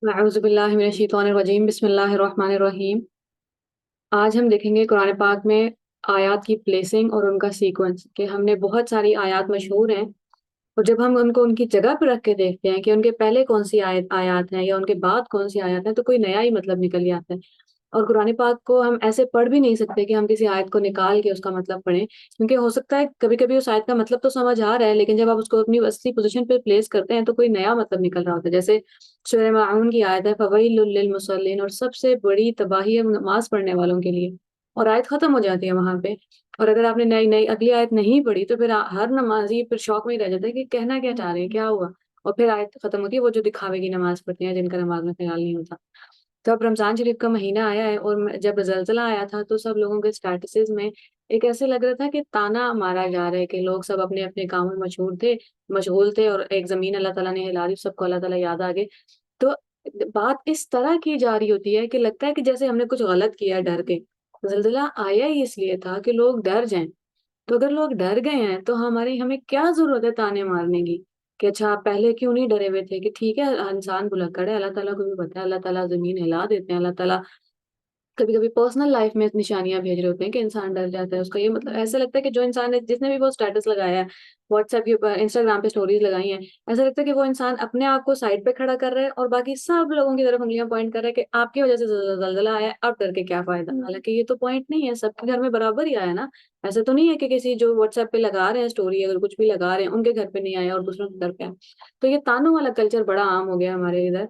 اعوذ باللہ من الشیطان الرجیم، بسم اللہ الرحمن الرحیم۔ آج ہم دیکھیں گے قرآن پاک میں آیات کی پلیسنگ اور ان کا سیکوینس، کہ ہم نے بہت ساری آیات مشہور ہیں، اور جب ہم ان کو ان کی جگہ پہ رکھ کے دیکھتے ہیں کہ ان کے پہلے کون سی آیات ہیں یا ان کے بعد کون سی آیات ہیں، تو کوئی نیا ہی مطلب نکل جاتا ہے۔ اور قرآن پاک کو ہم ایسے پڑھ بھی نہیں سکتے کہ ہم کسی آیت کو نکال کے اس کا مطلب پڑھیں، کیونکہ ہو سکتا ہے کبھی کبھی اس آیت کا مطلب تو سمجھ آ رہا ہے، لیکن جب آپ اس کو اپنی اصلی پوزیشن پہ پلیس کرتے ہیں تو کوئی نیا مطلب نکل رہا ہوتا ہے۔ جیسے سورہ معون کی آیت ہے فویل للمصلین، اور سب سے بڑی تباہی ہے نماز پڑھنے والوں کے لیے، اور آیت ختم ہو جاتی ہے وہاں پہ۔ اور اگر آپ نے نئی نئی اگلی آیت نہیں پڑھی تو پھر ہر نمازی پھر شوق میں ہی رہ جاتا ہے کہ کہنا کیا چاہ رہے ہیں، کیا ہوا، اور پھر آیت ختم ہوتی ہے۔ وہ جو دکھاوے کی نماز پڑھتے ہیں، جن کا نماز میں خیال نہیں ہوتا۔ تو اب رمضان شریف کا مہینہ آیا ہے، اور جب زلزلہ آیا تھا تو سب لوگوں کے اسٹیٹسز میں ایک ایسے لگ رہا تھا کہ تانا مارا جا رہا ہے، کہ لوگ سب اپنے اپنے کاموں میں مشغول تھے، اور ایک زمین اللہ تعالیٰ نے ہلا دی، سب کو اللہ تعالیٰ یاد آ گئے۔ تو بات اس طرح کی جا رہی ہوتی ہے کہ لگتا ہے کہ جیسے ہم نے کچھ غلط کیا ڈر کے۔ زلزلہ آیا ہی اس لیے تھا کہ لوگ ڈر جائیں۔ تو اگر لوگ ڈر گئے ہیں تو ہمیں کیا ضرورت ہے تانے مارنے کی، کہ اچھا آپ پہلے کیوں نہیں ڈرے ہوئے تھے؟ کہ ٹھیک ہے، انسان بھلکڑ ہے، اللہ تعالیٰ کو بھی پتا ہے، اللہ تعالیٰ زمین ہلا دیتے ہیں، اللہ تعالیٰ کبھی کبھی پرسنل لائف میں نشانیاں بھیج رہے ہوتے ہیں کہ انسان ڈر جاتا ہے۔ اس کا یہ مطلب ایسا لگتا ہے کہ جو انسان نے جس نے بھی وہ اسٹیٹس لگایا ہے، واٹس ایپ کے اوپر، انسٹاگرام پہ اسٹوریز لگائی ہیں، ایسا لگتا ہے کہ وہ انسان اپنے آپ کو سائڈ پہ کھڑا کر رہا ہے اور باقی سب لوگوں کی طرف انگلیاں پوائنٹ کر رہا ہے کہ آپ کی وجہ سے زلزلہ آیا ہے، اب ڈر کے کیا فائدہ۔ حالانکہ یہ تو پوائنٹ نہیں ہے، سب کے گھر میں برابر ہی آیا نا۔ ایسا تو نہیں ہے کہ کسی جو واٹس ایپ پہ لگا رہے ہیں اسٹوری، اگر کچھ بھی لگا رہے ہیں، ان کے گھر پہ نہیں آیا اور دوسروں کے گھر پہ آیا۔ تو یہ تانوں والا کلچر بڑا عام ہو گیا ہمارے ادھر،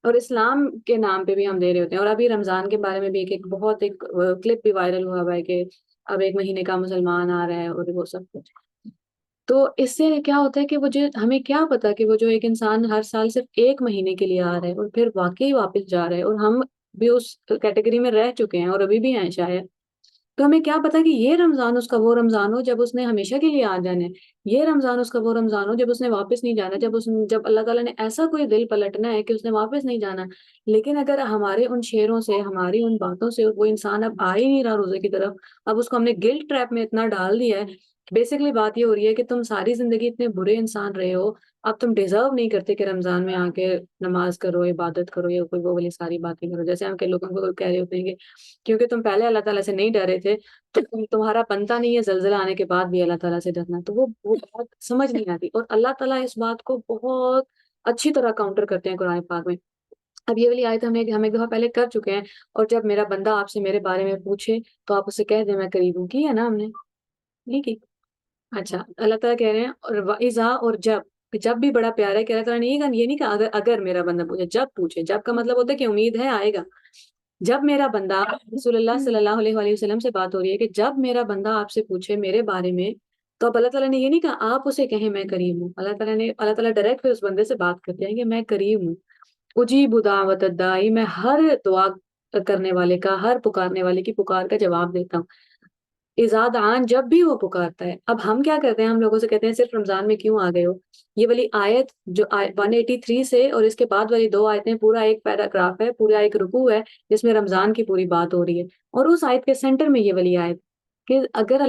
اور اسلام کے نام پہ بھی ہم دے رہے ہوتے ہیں۔ اور ابھی رمضان کے بارے میں بھی ایک کلپ بھی وائرل ہوا ہوا ہے کہ اب ایک مہینے کا مسلمان آ رہا ہے اور وہ سب کچھ۔ تو اس سے کیا ہوتا ہے کہ وہ جو ہمیں کیا پتا کہ وہ جو ایک انسان ہر سال صرف ایک مہینے کے لیے آ رہا ہے اور پھر واقعی واپس جا رہا ہے، اور ہم بھی اس کیٹیگری میں رہ چکے ہیں اور ابھی بھی ہیں شاید، تو ہمیں کیا پتا کہ یہ رمضان اس کا وہ رمضان ہو جب اس نے ہمیشہ کے لیے آ جانا ہے، یہ رمضان اس کا وہ رمضان ہو جب اس نے واپس نہیں جانا، جب اللہ تعالیٰ نے ایسا کوئی دل پلٹنا ہے کہ اس نے واپس نہیں جانا۔ لیکن اگر ہمارے ان شعروں سے، ہماری ان باتوں سے وہ انسان اب آ ہی نہیں رہا روزے کی طرف، اب اس کو ہم نے گلٹ ٹریپ میں اتنا ڈال دیا ہے، بیسکلی بات یہ ہو رہی ہے کہ تم ساری زندگی اتنے برے انسان رہے ہو، اب تم ڈیزرو نہیں کرتے کہ رمضان میں آ کے نماز کرو، عبادت کرو، یا کوئی وہ والی ساری باتیں کرو، جیسے ہم کے لوگوں کو کہہ رہے ہوتے ہیں کہ کیونکہ تم پہلے اللہ تعالیٰ سے نہیں ڈرے تھے تو تمہارا بنتا نہیں ہے زلزلہ آنے کے بعد بھی اللہ تعالیٰ سے ڈرنا۔ تو وہ بہت سمجھ نہیں آتی، اور اللہ تعالیٰ اس بات کو بہت اچھی طرح کاؤنٹر کرتے ہیں قرآن پاک میں۔ اب یہ والی آیت ہم ایک دفعہ پہلے کر چکے ہیں، اور جب میرا بندہ آپ سے میرے بارے میں پوچھے تو آپ اسے کہہ دیں میں قریب ہوں، کی ہے نا ہم نے؟ نہیں کی؟ اچھا، اللہ تعالیٰ کہہ رہے ہیں اور وَإِذَا، اور جب بھی بڑا پیارا ہے کہ اللہ تعالیٰ نے یہ نہیں کہا اگر میرا بندہ پوچھے، جب پوچھے، جب کا مطلب ہوتا ہے کہ امید ہے آئے گا۔ جب میرا بندہ، رسول اللہ صلی اللہ علیہ وآلہ وسلم سے بات ہو رہی ہے کہ جب میرا بندہ آپ سے پوچھے میرے بارے میں، تو اب اللہ تعالیٰ نے یہ نہیں کہا آپ اسے کہیں میں قریب ہوں۔ اللہ تعالیٰ ڈائریکٹ پھر اس بندے سے بات کرتے ہیں کہ میں قریب ہوں، اجیب دعوت الداعی، میں ہر دعا کرنے والے کا، ہر پکارنے والے کی پکار کا جواب دیتا ہوں، اذا دعان، جب بھی وہ پکارتا ہے۔ اب ہم کیا کرتے ہیں، ہم لوگوں سے کہتے ہیں صرف رمضان میں کیوں آ گئے ہو؟ یہ والی آیت جو 183 سے اور اس کے بعد والی دو آیتیں، پورا ایک پیراگراف ہے، پورا ایک رکوع ہے جس میں رمضان کی پوری بات ہو رہی ہے، اور اس آیت کے سینٹر میں یہ والی آیت، کہ اگر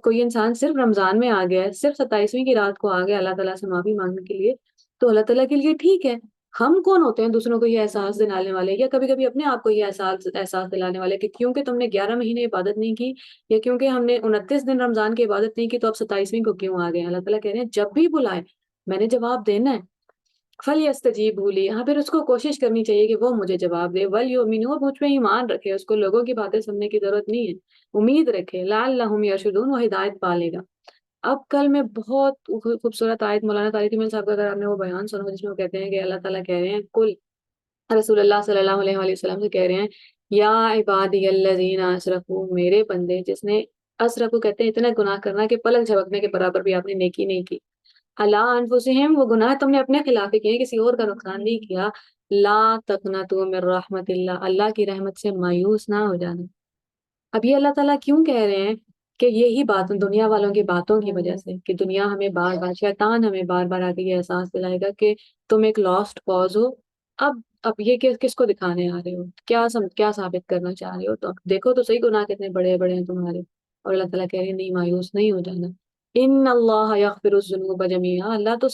کوئی انسان صرف رمضان میں آ گیا ہے، صرف 27ویں کی رات کو آ گیا اللہ تعالیٰ سے معافی مانگنے کے لیے، تو اللہ تعالیٰ کے لیے ٹھیک ہے۔ ہم کون ہوتے ہیں دوسروں کو یہ احساس دلانے والے، یا کبھی کبھی اپنے آپ کو یہ احساس دلانے والے کہ کیونکہ تم نے 11 مہینے عبادت نہیں کی، یا کیونکہ ہم نے 29 دن رمضان کی عبادت نہیں کی تو اب 27ویں کو کیوں آ گئے؟ اللہ تعالیٰ کہہ رہے ہیں جب بھی بلائے میں نے جواب دینا ہے۔ فَلْيَسْتَجِيبُوا لِي، یہاں پھر اس کو کوشش کرنی چاہیے کہ وہ مجھے جواب دے، وَلْيُؤْمِنُوا، مجھ پہ ایمان رکھے، اس کو لوگوں کی باتیں سننے کی ضرورت نہیں ہے، امید رکھے، لَعَلَّهُمْ يَرْشُدُونَ، وہ ہدایت پا لے گا۔ اب کل میں بہت خوبصورت آیت مولانا طارق جمیل صاحب کا اگر آپ نے وہ بیان سنا ہو، جس میں وہ کہتے ہیں کہ اللہ تعالیٰ کہہ رہے ہیں کل، رسول اللہ صلی اللہ علیہ وآلہ وسلم سے کہہ رہے ہیں، یا عبادی الذین اسرفوا، میرے بندے جس نے، اسرفوا کہتے ہیں اتنا گناہ کرنا کہ پلک جھپکنے کے برابر بھی آپ نے نیکی نہیں کی، اللہ انفسہم، وہ گناہ تم نے اپنے خلاف ہی کیے، کسی اور کا نقصان نہیں کیا، لا تقنطوا من رحمت اللہ، اللہ کی رحمت سے مایوس نہ ہو جانا۔ اب یہ اللہ تعالیٰ کیوں کہہ رہے ہیں؟ کہ یہی بات دنیا والوں کی باتوں کی وجہ سے، کہ دنیا ہمیں بار بار، شیطان ہمیں بار بار آ کے یہ احساس دلائے گا کہ تم ایک لاسٹ کاز ہو۔ اب یہ کس کو دکھانے آ رہے ہو، کیا ثابت کرنا چاہ رہے ہو؟ تو اب دیکھو تو صحیح، گناہ کتنے بڑے بڑے ہیں تمہارے، اور اللہ تعالیٰ کہہ رہے ہیں نہیں، مایوس نہیں ہو جانا۔ ان اللہ یغفر الذنوب جميعا، اللہ تو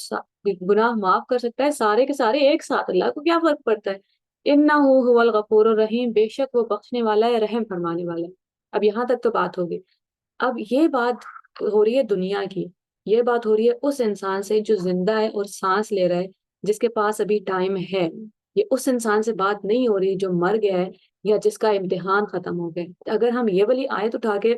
گناہ معاف کر سکتا ہے سارے کے سارے ایک ساتھ، اللہ کو کیا فرق پڑتا ہے انہ هو الغفور الرحیم، بے شک وہ بخشنے والا ہے، رحم فرمانے والا ہے۔ اب یہاں تک تو بات ہوگی۔ اب یہ بات ہو رہی ہے دنیا کی، یہ بات ہو رہی ہے اس انسان سے جو زندہ ہے اور سانس لے رہا ہے، جس کے پاس ابھی ٹائم ہے۔ یہ اس انسان سے بات نہیں ہو رہی جو مر گیا ہے یا جس کا امتحان ختم ہو گیا۔ اگر ہم یہ والی آیت اٹھا کے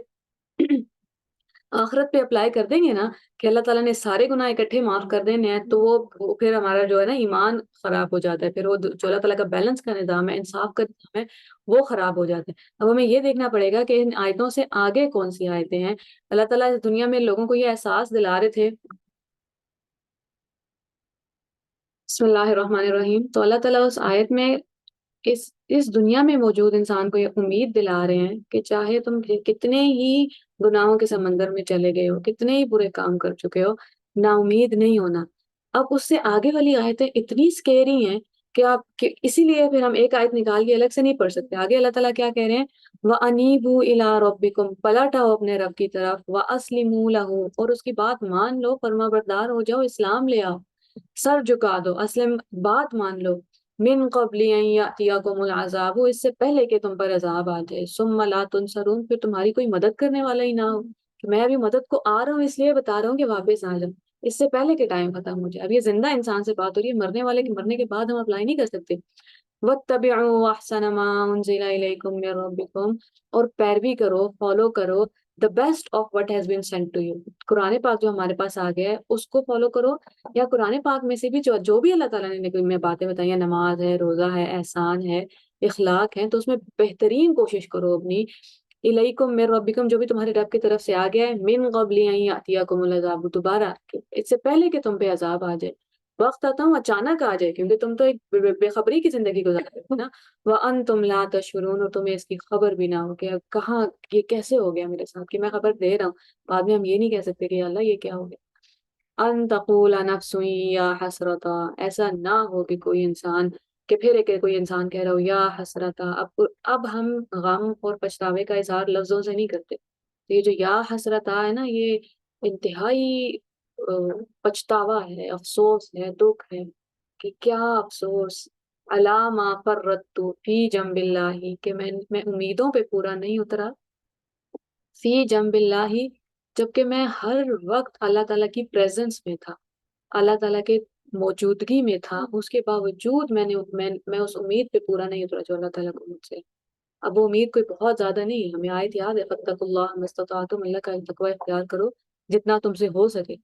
آخرت پہ اپلائی کر دیں گے نا کہ اللہ تعالیٰ نے سارے گناہ اکٹھے معاف کر دینے ہیں، تو وہ پھر ہمارا جو ہے نا ایمان خراب ہو جاتا ہے، پھر وہ جو اللہ تعالیٰ کا بیلنس کا نظام ہے، انصاف کا نظام ہے، وہ خراب ہو جاتا ہے۔ اب ہمیں یہ دیکھنا پڑے گا کہ ان آیتوں سے آگے کون سی آیتیں ہیں۔ اللہ تعالیٰ اس دنیا میں لوگوں کو یہ احساس دلا رہے تھے۔ بسم اللہ الرحمن الرحیم، تو اللہ تعالیٰ اس آیت میں اس اس دنیا میں موجود انسان کو یہ امید دلا رہے ہیں کہ چاہے تم کتنے ہی گناہوں کے سمندر میں چلے گئے ہو، کتنے ہی برے کام کر چکے ہو، نا امید نہیں ہونا۔ اب اس سے آگے والی آیتیں اتنی سکیری ہیں کہ اسی لیے پھر ہم ایک آیت نکال کے الگ سے نہیں پڑھ سکتے۔ آگے اللہ تعالیٰ کیا کہہ رہے ہیں؟ وَأَنِيبُوا إِلَىٰ رَبِّكُمْ، پلٹ آؤ اپنے رب کی طرف، وَأَسْلِمُوا لَهُ، اور اس کی بات مان لو، فرما بردار ہو جاؤ، اسلام لے آؤ، سر جھکا دو، اسلم، بات مان لو، من قبل ان یاتیکم العذاب، اس سے پہلے کہ تم پر عذاب آ جائے، ثم لا تنصرون، پھر تمہاری کوئی مدد کرنے والا ہی نہ ہو۔ کہ میں ابھی مدد کو آ رہا ہوں، اس لیے بتا رہا ہوں کہ واپس آ جاؤ، اس سے پہلے کہ ٹائم ختم ہو جائے۔ اب یہ زندہ انسان سے بات ہو رہی ہے، مرنے والے کے مرنے کے بعد ہم اپلائی نہیں کر سکتے۔ وَاتَّبِعُوا أَحْسَنَ مَا أُنزِلَ إِلَيْكُم مِّن رَّبِّكُم، اور پیروی کرو، فالو کرو the best of what has been sent to you، قرآن پاک جو ہمارے پاس آ گیا ہے اس کو فالو کرو، یا قرآن پاک میں سے بھی جو بھی اللہ تعالیٰ نے کوئی میں باتیں بتائی ہیں، نماز ہے، روزہ ہے، احسان ہے، اخلاق ہے، تو اس میں بہترین کوشش کرو اپنی۔ الیکم من ربکم، جو بھی تمہارے رب کی طرف سے آ گیا ہے، من قبل ان یاتیکم العذاب، دوبارہ اس سے پہلے کہ تم پہ عذاب آ جائے۔ وقت آتا ہوں اچانک آ جائے، کیونکہ تم تو ایک بے خبری کی زندگی گزار رہے ہو نا۔ وَأَنْتُمْ لَا تَشْعُرُونَ، اور تمہیں اس کی خبر بھی نہ ہو کہ کہاں یہ کیسے ہو گیا میرے ساتھ، کہ میں خبر دے رہا ہوں، بعد میں ہم یہ نہیں کہہ سکتے کہ یا اللہ یہ کیا ہو گیا۔ ان تقول نفس یا حسرتا، ایسا نہ ہو کہ کوئی انسان، کہ پھر ایک کوئی انسان کہہ رہا ہو یا حسرتا۔ اب ہم غم اور پچھتاوے کا اظہار لفظوں سے نہیں کرتے، تو یہ جو یا حسرتا ہے نا، یہ انتہائی پچھتاوا ہے، افسوس ہے، دکھ ہے کہ کیا افسوس، علامہ فرطت فی جنب اللہ، کہ میں امیدوں پہ پورا نہیں اترا، فی جنب اللہ، جبکہ میں ہر وقت اللہ تعالیٰ کی پریزنس میں تھا، اللہ تعالیٰ کے موجودگی میں تھا، اس کے باوجود میں اس امید پہ پورا نہیں اترا جو اللہ تعالیٰ کو مجھ سے۔ اب وہ امید کوئی بہت زیادہ نہیں ہے، ہمیں آیت یاد ہے، فَاتَّقُوا اللَّهَ مَا اسْتَطَعْتُمْ، اللہ کا تقوی اختیار کرو جتنا تم سے ہو سکے۔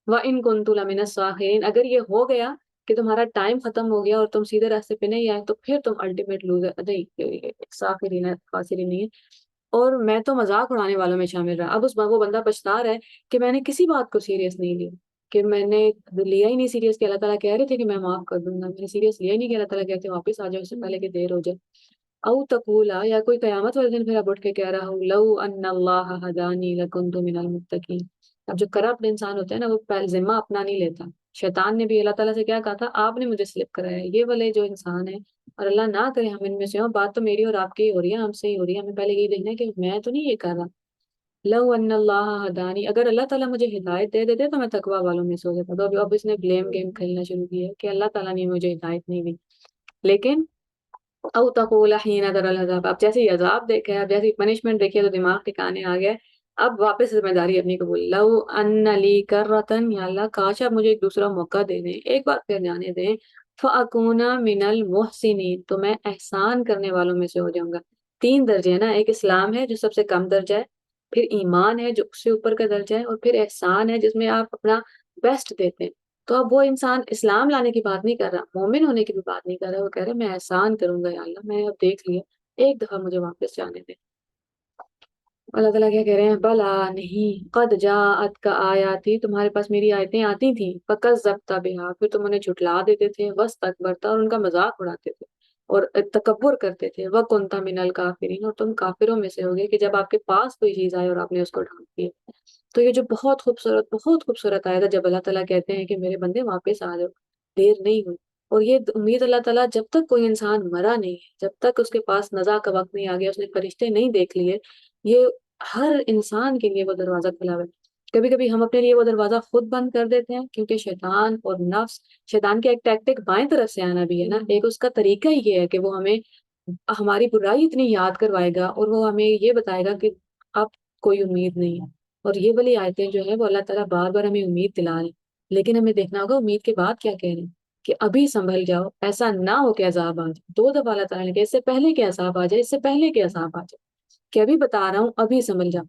وَإِن كُنتُ لَمِنَ السَّاخِرِينَ، اگر یہ ہو گیا کہ تمہارا ٹائم ختم ہو گیا اور تم سیدھے راستے پہ نہیں آئے، تو پھر تم الٹیمیٹ لوزر نہیں، ساخرین خاسرین نہیں ہے، اور میں تو مذاق اڑانے والوں میں شامل رہا۔ اب وہ بندہ پچھتا رہا ہے کہ میں نے کسی بات کو سیریس نہیں لیا، کہ میں نے لیا ہی نہیں سیریس، کہ اللہ تعالیٰ کہہ رہے تھے کہ میں معاف کر دوں گا، میں نے سیریس لیا ہی نہیں کہ اللہ تعالیٰ کہتے ہیں واپس آ جاؤ اس سے پہلے کہ دیر ہو جائے۔ او تقولا، یا کوئی قیامت والے دن پھر اب اٹھ کے کہہ رہا ہوں، لو ان اللہ ہدانی لکنت من المتقین۔ اب جو کرپٹ انسان ہوتا ہے نا، وہ ذمہ اپنا نہیں لیتا۔ شیطان نے بھی اللہ تعالیٰ سے کیا کہا تھا؟ آپ نے مجھے سلپ کرایا ہے۔ یہ والے جو انسان ہے، اور اللہ نہ کرے ہم ان میں سے ہوں، بات تو میری اور آپ کی ہی ہو رہی ہے، ہم سے ہی ہو رہی ہے، ہمیں پہلے یہی دیکھنا ہے کہ میں تو نہیں یہ کر رہا۔ لو ان اللہ ہدانی، اگر اللہ تعالیٰ مجھے ہدایت دے دیتے تو میں تقوی والوں میں سے ہو جاتا۔ تو اب اس نے بلیم گیم کھیلنا شروع کیا ہے کہ اللہ تعالیٰ نے مجھے ہدایت نہیں دی۔ لیکن او تقول حین در العذاب، اب جیسے ہی عذاب دیکھا ہے، اب جیسے پنشمنٹ دیکھی ہے، تو دماغ ٹھکانے آ گیا ہے، اب واپس ذمہ داری اپنی قبول۔ لو ان لی کرۃن، یا اللہ کاش آپ مجھے ایک دوسرا موقع دے دیں، ایک بار پھر جانے دیں، فاکون من المحسنین، تو میں احسان کرنے والوں میں سے ہو جاؤں گا۔ تین درجے ہیں نا، ایک اسلام ہے جو سب سے کم درجہ ہے، پھر ایمان ہے جو اس سے اوپر کا درجہ ہے، اور پھر احسان ہے جس میں آپ اپنا بیسٹ دیتے ہیں۔ تو اب وہ انسان اسلام لانے کی بات نہیں کر رہا، مومن ہونے کی بھی بات نہیں کر رہا، وہ کہہ رہا ہے میں احسان کروں گا یا اللہ، میں نے اب دیکھ لیا، ایک دفعہ مجھے واپس جانے دیں۔ اللہ تعالیٰ کیا کہہ رہے ہیں؟ بلا نہیں، قد جاءت کا آیاتی، تمہارے پاس میری آیتیں آتی تھیں، فکذبت بہا، پھر تم انہیں جھٹلا دیتے تھے، واستکبرت، اور ان کا مذاق اڑاتے تھے اور تکبر کرتے تھے، وکنت من الکافرین، اور تم کافروں میں سے ہوگے کہ جب آپ کے پاس کوئی چیز آئے اور آپ نے اس کو ڈھانپ دیا۔ تو یہ جو بہت خوبصورت آیت ہے، جب اللہ تعالیٰ کہتے ہیں کہ میرے بندے واپس آ جاؤ، دیر نہیں ہوئی۔ اور یہ امید اللہ تعالیٰ، جب تک کوئی انسان مرا نہیں ہے، جب تک اس کے پاس نزا کا وقت نہیں آ گیا، اس نے فرشتے نہیں دیکھ لیے، یہ ہر انسان کے لیے وہ دروازہ کھلا ہوا ہے۔ کبھی کبھی ہم اپنے لیے وہ دروازہ خود بند کر دیتے ہیں، کیونکہ شیطان اور نفس، شیطان کی ایک ٹیکٹک بائیں طرف سے آنا بھی ہے نا، ایک اس کا طریقہ ہی یہ ہے کہ وہ ہمیں ہماری برائی اتنی یاد کروائے گا اور وہ ہمیں یہ بتائے گا کہ اب کوئی امید نہیں ہے۔ اور یہ والی آیتیں جو ہے وہ اللہ تعالیٰ بار بار ہمیں امید دلا رہے ہیں، لیکن ہمیں دیکھنا ہوگا امید کے بعد کیا کہہ رہے ہیں، کہ ابھی سنبھل جاؤ، ایسا نہ ہو کہ عذاب آ جائے۔ دو دفعہ اللہ تعالیٰ نے کہا اس سے پہلے کہ عذاب آ جائے، اس سے پہلے کہ عذاب آ جائے، کہ ابھی بتا رہا ہوں ابھی سنبھل جاؤ۔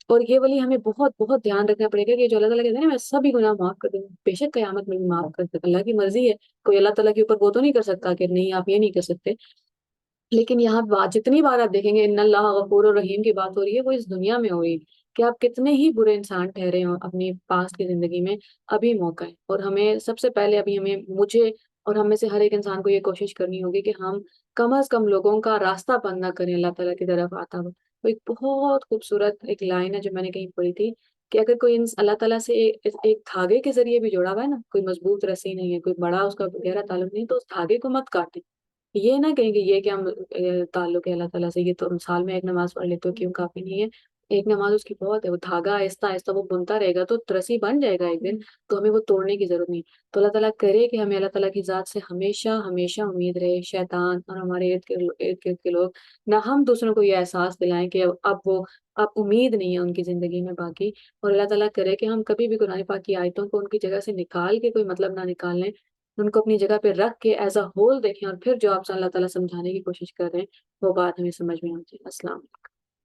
اور یہ والی ہمیں بہت بہت دھیان رکھنا پڑے گا کہ جو اللہ تعالیٰ کہتے ہیں نا میں سبھی گناہ معاف کر دوں گا، بے شک قیامت میں بھی معاف کر دوں گا، اللہ کی مرضی ہے، کوئی اللہ تعالیٰ کے اوپر وہ تو نہیں کر سکتا کہ نہیں آپ یہ نہیں کر سکتے۔ لیکن یہاں بات جتنی بار آپ دیکھیں گے ان اللہ غفور الرحیم کی بات ہو رہی ہے، وہ اس دنیا میں ہو رہی ہے کہ آپ کتنے ہی برے انسان ٹھہرے ہوں اپنی پاسٹ کی زندگی میں، ابھی موقع ہے۔ اور ہمیں سب سے پہلے ابھی ہمیں مجھے اور ہم میں سے ہر ایک انسان کو یہ کوشش کرنی ہوگی کہ ہم کم از کم لوگوں کا راستہ بند نہ کریں اللہ تعالیٰ کی طرف آتا ہوا۔ وہ ایک بہت خوبصورت ایک لائن ہے جو میں نے کہیں پڑھی تھی، کہ اگر کوئی اللہ تعالیٰ سے ایک دھاگے کے ذریعے بھی جڑا ہوا ہے نا، کوئی مضبوط رسی نہیں ہے، کوئی بڑا اس کا گہرا تعلق نہیں، تو اس دھاگے کو مت کاٹیں۔ یہ نہ کہیں کہ یہ کیا تعلق ہے اللہ تعالیٰ سے، یہ تو مثال میں ایک نماز پڑھ لیتے ہو کیوں کافی نہیں ہے؟ ایک نماز اس کی بہت ہے، وہ دھاگا آہستہ آہستہ وہ بنتا رہے گا تو رسی بن جائے گا ایک دن، تو ہمیں وہ توڑنے کی ضرورت نہیں۔ تو اللہ تعالیٰ کرے کہ ہمیں اللہ تعالیٰ کی ذات سے ہمیشہ ہمیشہ امید رہے، شیطان اور ہمارے ارد گرد کے لوگ نہ ہم دوسروں کو یہ احساس دلائیں کہ اب امید نہیں ہے ان کی زندگی میں باقی۔ اور اللہ تعالیٰ کرے کہ ہم کبھی بھی قرآن پاک کی آیتوں کو ان کی جگہ سے نکال کے کوئی مطلب نہ نکال لیں، ان کو اپنی جگہ پہ رکھ کے ایز اے ہول دیکھیں، اور پھر جو آپ سے اللہ تعالیٰ سمجھانے کی کوشش کر رہے ہیں وہ بات ہمیں سمجھ میں آتی ہے۔ السلام علیکم۔